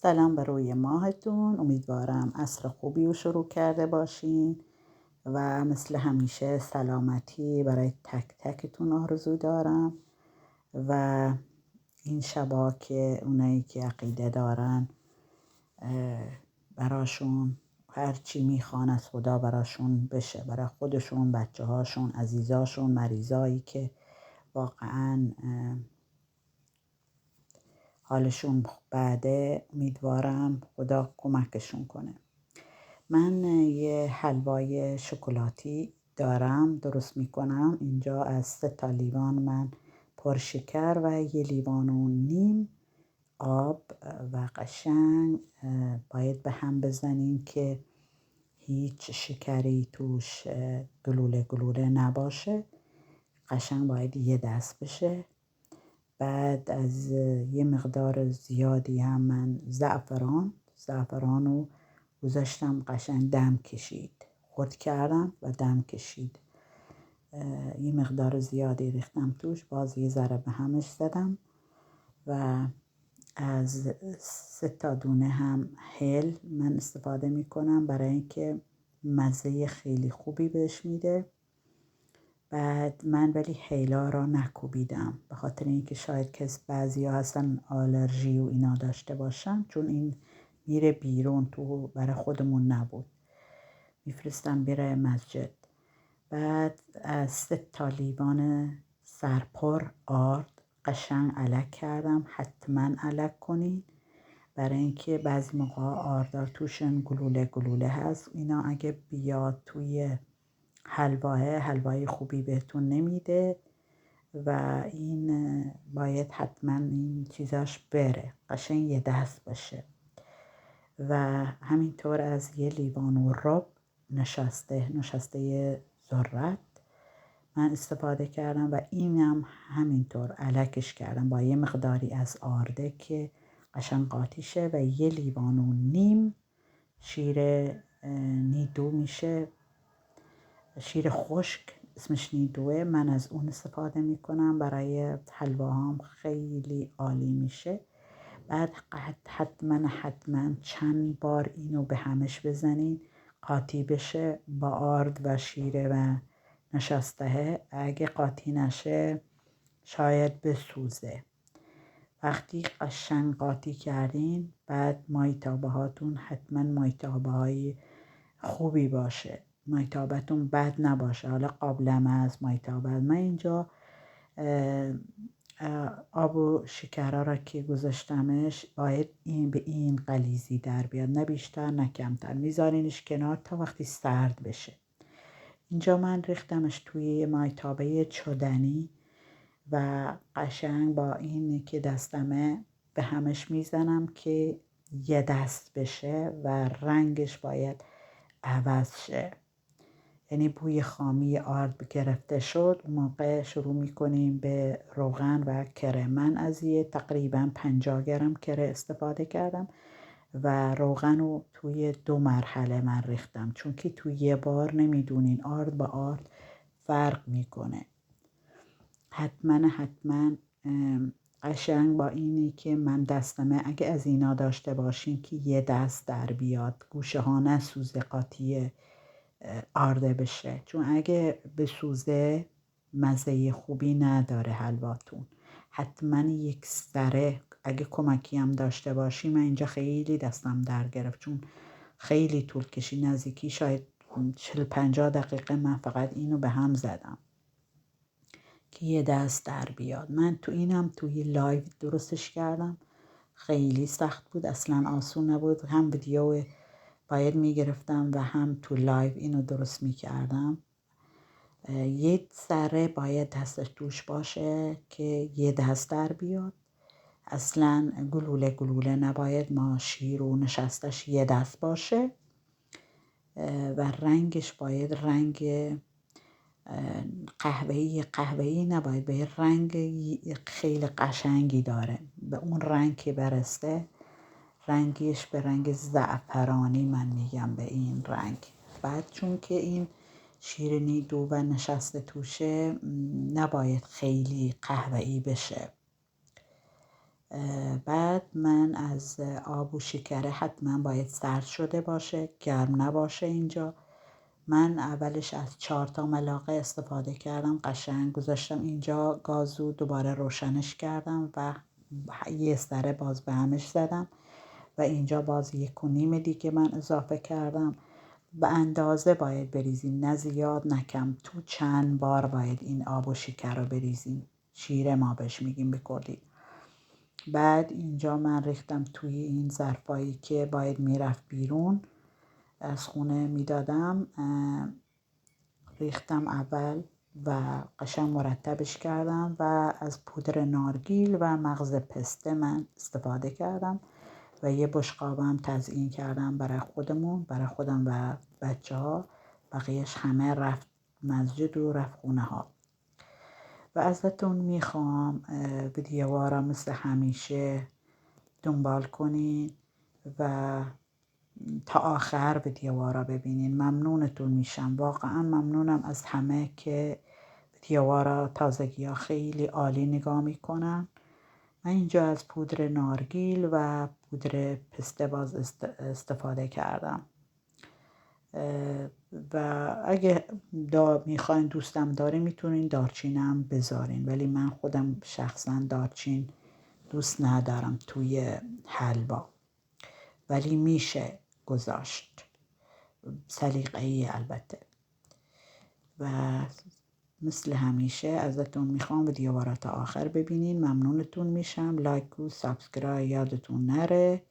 سلام بر روی ماهتون. امیدوارم عصر خوبی رو شروع کرده باشین و مثل همیشه سلامتی برای تک تکتون آرزو دارم و این شبا که اونایی که عقیده دارن براشون هرچی میخوان از خدا براشون بشه، برای خودشون، بچه هاشون، عزیزاشون، مریضایی که واقعا حالشون بعده، امیدوارم خدا کمکشون کنه. من یه حلوای شکلاتی دارم درست میکنم. اینجا از 3 لیوان من پرشکر و 1.5 لیوان آب و قشنگ باید به هم بزنین که هیچ شکری توش گلوله نباشه. قشنگ باید یه دست بشه. بعد از یه مقدار زیادی هم من زعفران رو گذاشتم قشنگ دم کشید، خرد کردم و دم کشید. یه مقدار زیادی ریختم توش، باز یه ذره به همش زدم و از 3 دونه هم هل من استفاده میکنم برای اینکه مزه خیلی خوبی بهش میده. بعد من ولی هیلا را نکوبیدم به خاطر اینکه شاید بعضی ها هستن آلرژی و اینا داشته باشن، چون این میره بیرون، تو برای خودمون نبود، میفرستم بره مسجد. بعد از 3 لیوان سرپر آرد قشنگ علک کردم. حتما علک کنین برای اینکه بعضی موقع آردار توشن گلوله هست. اینا اگه بیاد توی حلوای خوبی بهتون نمیده و این باید حتما این چیزاش بره، قشنگ یه دست باشه. و همینطور از 1.5 لیوان نشسته ذرت من استفاده کردم و اینم همینطور علکش کردم با یه مقداری از آرده که قشنگ قاطی شه و 1.5 لیوان شیر نیدو میشه، شیر خشک اسمش نیدوه. من از اون استفاده میکنم، برای حلواهام خیلی عالی میشه. بعد حتما چند بار اینو به همش بزنین قاطی بشه با آرد و شیره و نشسته. اگه قاطی نشه شاید بسوزه. وقتی قشنگ قاطی کردین، بعد مایتابه هاتون حتما مایتابه های خوبی باشه، مایتابتون بد نباشه. حالا قابلمه از مایتابه، من اینجا آب و شکرها را که گذاشتمش باید این به این غلیظی در بیاد، نه بیشتر نه کمتر. میذارینش کنار تا وقتی سرد بشه. اینجا من ریختمش توی مایتابه چدنی و قشنگ با این که دستمه به همش میزنم که یه دست بشه و رنگش باید عوض شه. یعنی بوی خامی آرد گرفته شد، اون موقع شروع میکنیم به روغن و کره. من از یه تقریبا 50 گرم کره استفاده کردم و روغن رو توی 2 مرحله من ریختم، چون که توی یه بار نمیدونین آرد با آرد فرق میکنه. حتما قشنگ با اینی که من دستمه اگه از اینا داشته باشین که یه دست در بیاد، گوشه ها نسوزه، قاطی آرده بشه، چون اگه بسوزه مزه خوبی نداره حلواتون. حتما یک ذره اگه کمکی هم داشته باشی. من اینجا خیلی دستم در گرفت چون خیلی طول کشید، نزدیکی شاید 40-50 دقیقه من فقط اینو به هم زدم که یه دست در بیاد. من اینم توی لایو درستش کردم، خیلی سخت بود، اصلا آسون نبود. هم ویدیو باید میگرفتم و هم تو لایو اینو درست میکردم. یه ذره باید دستش توش باشه که یه دست در بیاد. اصلا گلوله نباید، ما شیر و نشستش یه دست باشه و رنگش باید رنگ قهوه‌ای نباید، به رنگ خیلی قشنگی داره. به اون رنگ که برسته، رنگش به رنگ زعفرانی، من میگم به این رنگ. بعد چون که این شیر نیدو و نشسته توشه، نباید خیلی قهوه‌ای بشه. بعد من از آب و شکره حتما باید سرد شده باشه، گرم نباشه. اینجا من اولش از 4 ملاقه استفاده کردم، قشنگ گذاشتم اینجا گازو، دوباره روشنش کردم و یه سره باز به همش زدم و اینجا باز 1.5 دیگه من اضافه کردم. به اندازه باید بریزین، نه زیاد نه کم. تو چند بار باید این آب و شکر رو بریزین، شیره ما بهش میگیم به کردی. بعد اینجا من ریختم توی این ظرفایی که باید میرفت بیرون از خونه میدادم، ریختم اول و قشنگ مرتبش کردم و از پودر نارگیل و مغز پسته من استفاده کردم و یه بشقابم تزیین کردم برای خودم و بچه ها. بقیهش همه رفت مسجد و رفت خونه ها. و ازتون میخوام ویدیوها را مثل همیشه دنبال کنین و تا آخر ویدیوها را ببینین. ممنونتون میشم، واقعا ممنونم از همه که ویدیوها را تازگی ها خیلی عالی نگاه میکنن. من اینجا از پودر نارگیل و پودر پسته باز استفاده کردم و اگه میخواین دوستم داره میتونین دارچینم بذارین، ولی من خودم شخصا دارچین دوست ندارم توی حلوا، ولی میشه گذاشت، سلیقه‌ای البته. و مثل همیشه ازتون میخوام ویدیو را تا آخر ببینین. ممنونتون میشم. لایک و سابسکرایب یادتون نره.